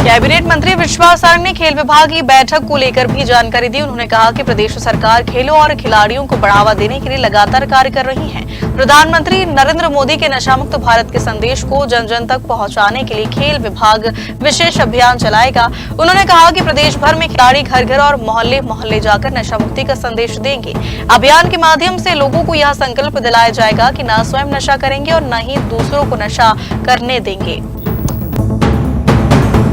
Cabinet मंत्री विश्वास सारंग ने खेल विभाग की बैठक को लेकर भी जानकारी दी। उन्होंने कहा कि प्रदेश सरकार खेलों और खिलाड़ियों को बढ़ावा देने के लिए लगातार कार्य कर रही है। प्रधानमंत्री नरेंद्र मोदी के नशा मुक्त भारत के संदेश को जन जन तक पहुंचाने के लिए खेल विभाग विशेष अभियान चलाएगा। उन्होंने कहा कि प्रदेश भर में खिलाड़ी घर घर और मोहल्ले मोहल्ले जाकर नशा मुक्ति का संदेश देंगे। अभियान के माध्यम से लोगों को यह संकल्प दिलाया जाएगा कि न स्वयं नशा करेंगे और न ही दूसरों को नशा करने देंगे।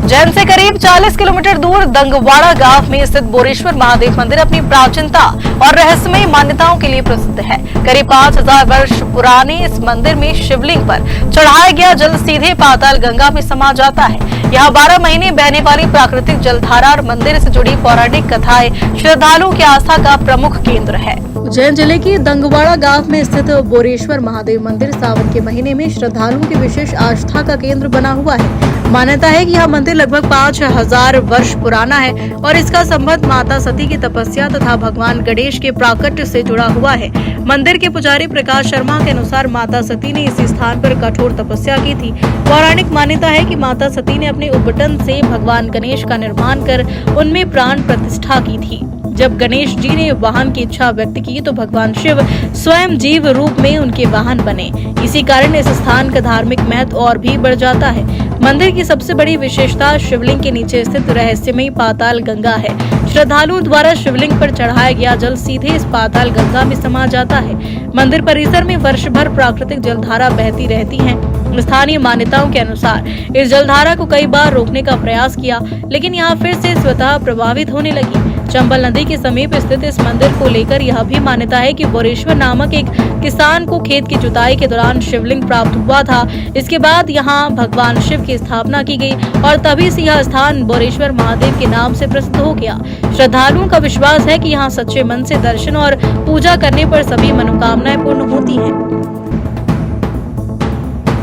उज्जैन से करीब 40 किलोमीटर दूर दंगवाड़ा गांव में स्थित बोरेश्वर महादेव मंदिर अपनी प्राचीनता और रहस्यमय मान्यताओं के लिए प्रसिद्ध है। करीब 5000 वर्ष पुराने इस मंदिर में शिवलिंग पर चढ़ाया गया जल सीधे पाताल गंगा में समा जाता है। यहाँ 12 महीने बहने वाली प्राकृतिक जलधारा और मंदिर से जुड़ी पौराणिक कथाएं श्रद्धालुओं की आस्था का प्रमुख केंद्र है। उज्जैन जिले के दंगवाड़ा गांव में स्थित बोरेश्वर महादेव मंदिर सावन के महीने में श्रद्धालुओं की विशेष आस्था का केंद्र बना हुआ है। मान्यता है कि यह मंदिर लगभग 5000 वर्ष पुराना है और इसका संबंध माता सती की तपस्या तथा भगवान गणेश के प्राकट्य से जुड़ा हुआ है। मंदिर के पुजारी प्रकाश शर्मा के अनुसार माता सती ने इसी स्थान पर कठोर तपस्या की थी। पौराणिक मान्यता है कि माता सती ने अपने उबटन से भगवान गणेश का निर्माण कर उनमें प्राण प्रतिष्ठा की थी। जब गणेश जी ने वाहन की इच्छा व्यक्त की तो भगवान शिव स्वयं जीव रूप में उनके वाहन बने। इसी कारण इस स्थान का धार्मिक महत्व और भी बढ़ जाता है। मंदिर की सबसे बड़ी विशेषता शिवलिंग के नीचे स्थित रहस्यमयी पाताल गंगा है। श्रद्धालुओं द्वारा शिवलिंग पर चढ़ाया गया जल सीधे इस पाताल गंगा में समा जाता है। मंदिर परिसर में वर्ष भर प्राकृतिक जलधारा बहती रहती है। स्थानीय मान्यताओं के अनुसार इस जलधारा को कई बार रोकने का प्रयास किया, लेकिन यहाँ फिर से स्वतः प्रभावित होने लगी। चंबल नदी के समीप स्थित इस मंदिर को लेकर यह भी मान्यता है कि बोरेश्वर नामक एक किसान को खेत की जुताई के दौरान शिवलिंग प्राप्त हुआ था। इसके बाद यहाँ भगवान शिव की स्थापना की गई और तभी से यह स्थान बोरेश्वर महादेव के नाम से प्रसिद्ध हो गया। श्रद्धालुओं का विश्वास है कि यहाँ सच्चे मन से दर्शन और पूजा करने पर सभी मनोकामनाएं पूर्ण होती हैं।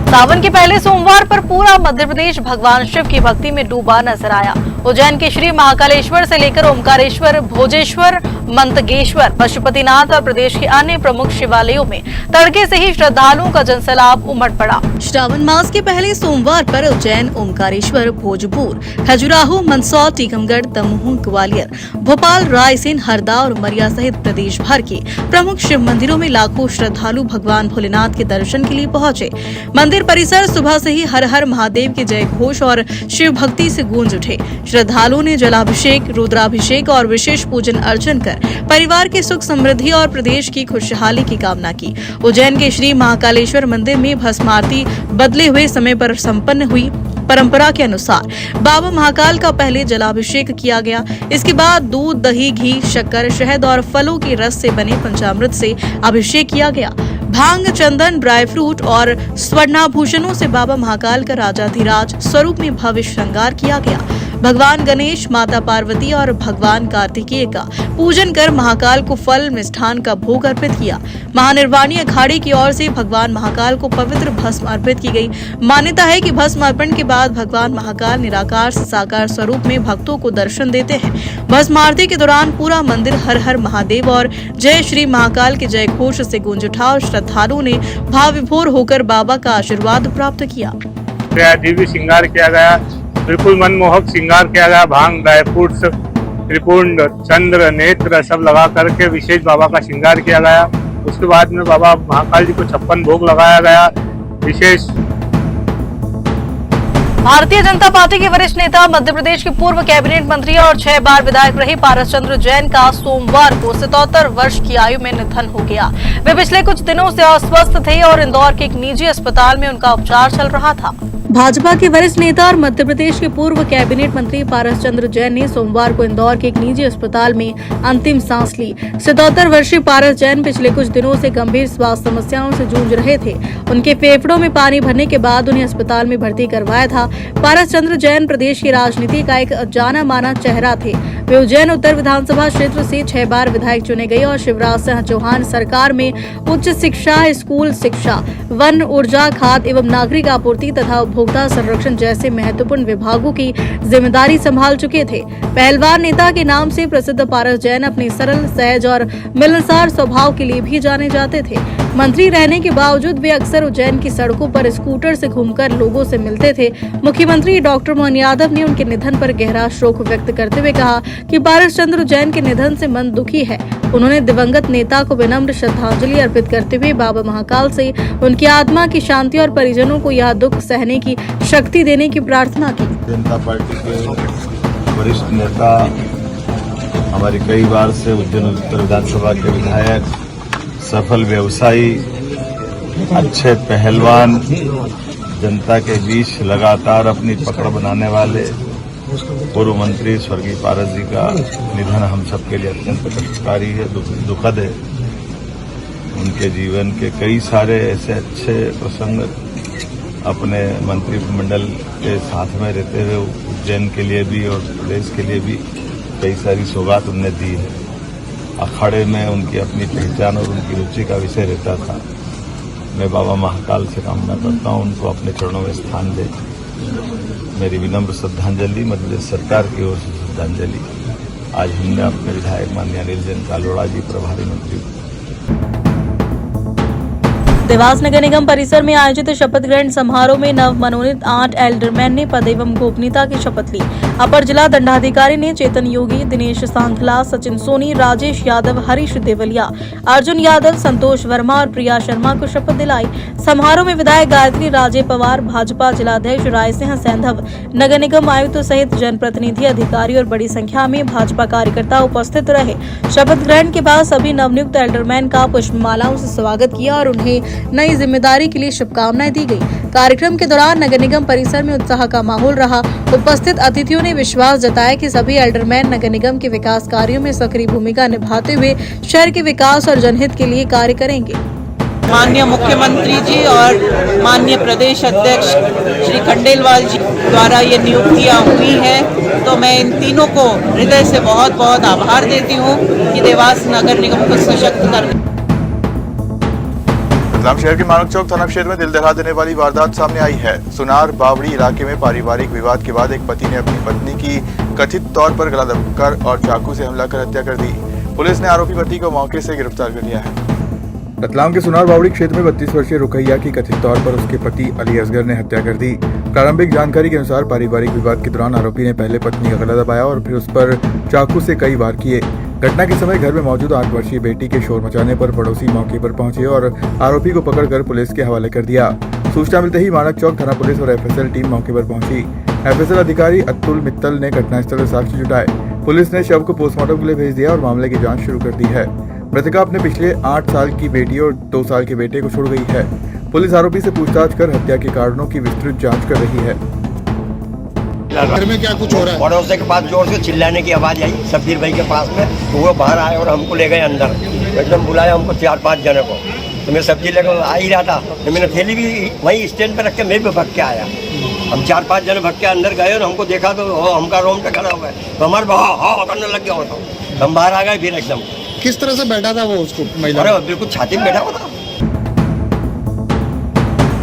सावन के पहले सोमवार पर पूरा मध्य प्रदेश भगवान शिव की भक्ति में डूबा नजर आया। उज्जैन के श्री महाकालेश्वर से लेकर ओमकारेश्वर, भोजेश्वर, मंतगेश्वर, पशुपतिनाथ और प्रदेश के अन्य प्रमुख शिवालयों में तड़के से ही श्रद्धालुओं का जनसैलाब उमड़ पड़ा। श्रावण मास के पहले सोमवार पर उज्जैन, ओमकारेश्वर, भोजपुर, खजुराहो, मंदसौर, टीकमगढ़, दमोह, ग्वालियर, भोपाल, रायसेन, हरदा और उमरिया सहित प्रदेश भर के प्रमुख शिव मंदिरों में लाखों श्रद्धालु भगवान भोलेनाथ के दर्शन के लिए पहुंचे। मंदिर परिसर सुबह से ही हर हर महादेव के जय घोष और शिव भक्ति से गूंज उठे। श्रद्धालुओं ने जलाभिषेक, रुद्राभिषेक और विशेष पूजन अर्चन कर परिवार की सुख समृद्धि और प्रदेश की खुशहाली की कामना की। उज्जैन के श्री महाकालेश्वर मंदिर में भस्म आरती बदले हुए समय पर संपन्न हुई। परंपरा के अनुसार बाबा महाकाल का पहले जलाभिषेक किया गया। इसके बाद दूध, दही, घी, शक्कर, शहद और फलों के रस से बने पंचामृत से अभिषेक किया गया। भांग, चंदन, ड्राई फ्रूट और स्वर्णाभूषणों से बाबा महाकाल का राजाधिराज स्वरूप में भव्य श्रृंगार किया गया। भगवान गणेश, माता पार्वती और भगवान कार्तिकेय का पूजन कर महाकाल को फल, मिष्ठान का भोग अर्पित किया। महानिर्वाणी अखाड़े की ओर से भगवान महाकाल को पवित्र भस्म अर्पित की गई। मान्यता है कि भस्म अर्पण के बाद भगवान महाकाल निराकार से साकार स्वरूप में भक्तों को दर्शन देते हैं। भस्म आरती के दौरान पूरा मंदिर हर हर महादेव और जय श्री महाकाल के जय घोष से गूंज उठा और श्रद्धालुओं ने भाव विभोर होकर बाबा का आशीर्वाद प्राप्त किया। दिव्य श्रृंगार किया गया, बिल्कुल मनमोहक श्रृंगार किया गया। भांग, ड्राई फ्रूट्स, त्रिपुंड, चंद्र, नेत्र सब लगा करके विशेष बाबा का श्रृंगार किया गया। उसके बाद में बाबा महाकाल जी को 56 भोग लगाया गया। विशेष भारतीय जनता पार्टी के वरिष्ठ नेता, मध्य प्रदेश के पूर्व कैबिनेट मंत्री और 6 बार विधायक रहे पारस चंद्र जैन का सोमवार को 77 वर्ष की आयु में निधन हो गया। वे पिछले कुछ दिनों से अस्वस्थ थे और इंदौर के एक निजी अस्पताल में उनका उपचार चल रहा था। भाजपा के वरिष्ठ नेता और मध्य प्रदेश के पूर्व कैबिनेट मंत्री पारस चंद्र जैन ने सोमवार को इंदौर के एक निजी अस्पताल में अंतिम सांस ली। 77 वर्षीय पारस जैन पिछले कुछ दिनों से गंभीर स्वास्थ्य समस्याओं से जूझ रहे थे। उनके फेफड़ों में पानी भरने के बाद उन्हें अस्पताल में भर्ती करवाया था। पारस चंद्र जैन प्रदेश की राजनीति का एक जाना माना चेहरा थे। वे उज्जैन उत्तर विधानसभा क्षेत्र से 6 बार विधायक चुने गए और शिवराज सिंह चौहान सरकार में उच्च शिक्षा, स्कूल शिक्षा, वन, ऊर्जा, खाद्य एवं नागरिक आपूर्ति तथा उपभोक्ता संरक्षण जैसे महत्वपूर्ण विभागों की जिम्मेदारी संभाल चुके थे। पहलवान नेता के नाम से प्रसिद्ध पारस जैन अपने सरल, सहज और मिलनसार स्वभाव के लिए भी जाने जाते थे। मंत्री रहने के बावजूद वे अक्सर उज्जैन की सड़कों पर स्कूटर से घूमकर लोगों से मिलते थे। मुख्यमंत्री डॉक्टर मोहन यादव ने उनके निधन पर गहरा शोक व्यक्त करते हुए कहा कि पारस चंद्र जैन के निधन से मन दुखी है। उन्होंने दिवंगत नेता को विनम्र श्रद्धांजलि अर्पित करते हुए बाबा महाकाल से उनकी आत्मा की शांति और परिजनों को यह दुख सहने की शक्ति देने की प्रार्थना की। जनता पार्टी के वरिष्ठ नेता, हमारी कई बार से उज्जैन उत्तर विधानसभा के विधायक, सफल व्यवसायी, अच्छे पहलवान, जनता के बीच लगातार अपनी पकड़ बनाने वाले पूर्व मंत्री स्वर्गीय पारस जी का निधन हम सबके लिए अत्यंत कष्टकारी है, दुखद है। उनके जीवन के कई सारे ऐसे अच्छे प्रसंग अपने मंत्रिमंडल के साथ में रहते हुए उज्जैन के लिए भी और प्रदेश के लिए भी कई सारी सौगात उन्होंने दी है। अखाड़े में उनकी अपनी पहचान और उनकी रुचि का विषय रहता था। मैं बाबा महाकाल से कामना करता हूं उनको अपने चरणों में स्थान दे। मेरी विनम्र श्रद्धांजलि मध्य प्रदेश सरकार की ओर से श्रद्धांजलि। आज हमने अपने विधायक माननीय अनिल जैन कालोड़ा जी प्रभारी मंत्री देवास नगर निगम परिसर में आयोजित शपथ ग्रहण समारोह में नव मनोनीत 8 एल्डरमैन ने पद एवं गोपनीयता की शपथ ली। अपर जिला दंडाधिकारी ने चेतन योगी, दिनेश सांखला, सचिन सोनी, राजेश यादव, हरीश देवलिया, अर्जुन यादव, संतोष वर्मा और प्रिया शर्मा को शपथ दिलाई। समारोह में विधायक गायत्री राजे पवार, भाजपा जिलाध्यक्ष रायसिंह सैंधव, नगर निगम आयुक्त सहित जनप्रतिनिधि, अधिकारी और बड़ी संख्या में भाजपा कार्यकर्ता उपस्थित रहे। शपथ ग्रहण के बाद सभी नवनियुक्त एल्डरमैन का पुष्पमालाओं से स्वागत किया और उन्हें नई जिम्मेदारी के लिए शुभकामनाएं दी गई। कार्यक्रम के दौरान नगर निगम परिसर में उत्साह का माहौल रहा। उपस्थित अतिथियों ने विश्वास जताया कि सभी एल्डरमैन नगर निगम के विकास कार्यों में सक्रिय भूमिका निभाते हुए शहर के विकास और जनहित के लिए कार्य करेंगे। माननीय मुख्यमंत्री जी और माननीय प्रदेश अध्यक्ष श्री खंडेलवाल जी द्वारा ये नियुक्तियां हुई है, तो मैं इन तीनों को हृदय से बहुत बहुत आभार देती हूँ कि देवास नगर निगम को सशक्त कर। रतलाम शहर के मानक चौक थाना क्षेत्र में दिल दहला देने वाली वारदात सामने आई है। सुनार बावड़ी इलाके में पारिवारिक विवाद के बाद एक पति ने अपनी पत्नी की कथित तौर पर गला दबाकर और चाकू से हमला कर हत्या कर दी। पुलिस ने आरोपी पति को मौके से गिरफ्तार कर लिया है। रतलाम के सुनार बावड़ी क्षेत्र में 32 वर्षीय रुकैया की कथित तौर पर उसके पति अली असगर ने हत्या कर दी। प्रारंभिक जानकारी के अनुसार पारिवारिक विवाद के दौरान आरोपी ने पहले पत्नी का गला दबाया और फिर उस पर चाकू से कई वार किए। घटना के समय घर में मौजूद 8 वर्षीय बेटी के शोर मचाने पर पड़ोसी मौके पर पहुंचे और आरोपी को पकड़कर पुलिस के हवाले कर दिया। सूचना मिलते ही मानक चौक थाना पुलिस और एफएसएल टीम मौके पर पहुंची। एफएसएल अधिकारी अतुल मित्तल ने घटनास्थल पर साक्ष्य जुटाए। पुलिस ने शव को पोस्टमार्टम के लिए भेज दिया और मामले की जांच शुरू कर दी है। मृतका अपने पिछले 8 साल की बेटी और 2 साल के बेटे को छोड़ गई है। पुलिस आरोपी से पूछताछ कर हत्या के कारणों की विस्तृत जाँच कर रही है। घर में क्या कुछ हो रहा है? पड़ोसी के पास जोर से चिल्लाने की आवाज आई शब्बीर भाई के पास में, तो वो बाहर आए और हमको ले गए अंदर। एकदम बुलाया हमको 4-5 जने को, तो मैं सब्जी लेकर आ ही रहा था, तो मैंने थैली भी वहीं स्टैंड पर रख के मैं भी भग के आया। हम 4-5 जने भग के अंदर गए और हमको देखा तो हमका रोंगटा खड़ा हुआ है, तो हमारे हाँ करने लग गया होता। हम बाहर आ गए फिर एकदम। किस तरह से बैठा था वो उसको महिला? अरे बिल्कुल छाती में बैठा हुआ था।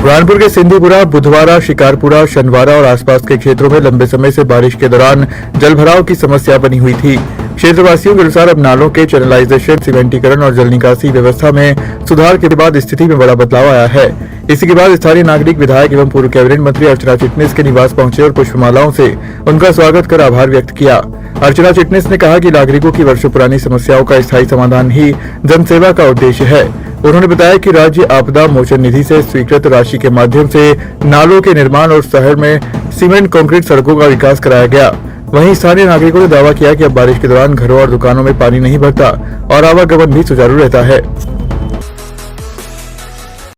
बुरहानपुर के सिंधीपुरा, बुधवारा, शिकारपुरा, शनवारा और आसपास के क्षेत्रों में लंबे समय से बारिश के दौरान जलभराव की समस्या बनी हुई थी। क्षेत्रवासियों के अनुसार अब नालों के चैनलाइजेशन, सीमेंटीकरण और जल निकासी व्यवस्था में सुधार के बाद स्थिति में बड़ा बदलाव आया है। इसी के बाद स्थानीय नागरिक, विधायक एवं पूर्व कैबिनेट मंत्री अर्चना चिटनिस के निवास पहुंचे और पुष्पमालाओं से उनका स्वागत कर आभार व्यक्त किया। अर्चना चिटनिस ने कहा कि नागरिकों की वर्षों पुरानी समस्याओं का स्थायी समाधान ही जनसेवा का उद्देश्य है। उन्होंने बताया कि राज्य आपदा मोचन निधि से स्वीकृत राशि के माध्यम से नालों के निर्माण और शहर में सीमेंट कंक्रीट सड़कों का विकास कराया गया। वहीं स्थानीय नागरिकों ने दावा किया कि अब बारिश के दौरान घरों और दुकानों में पानी नहीं भरता और आवागमन भी सुचारू रहता है।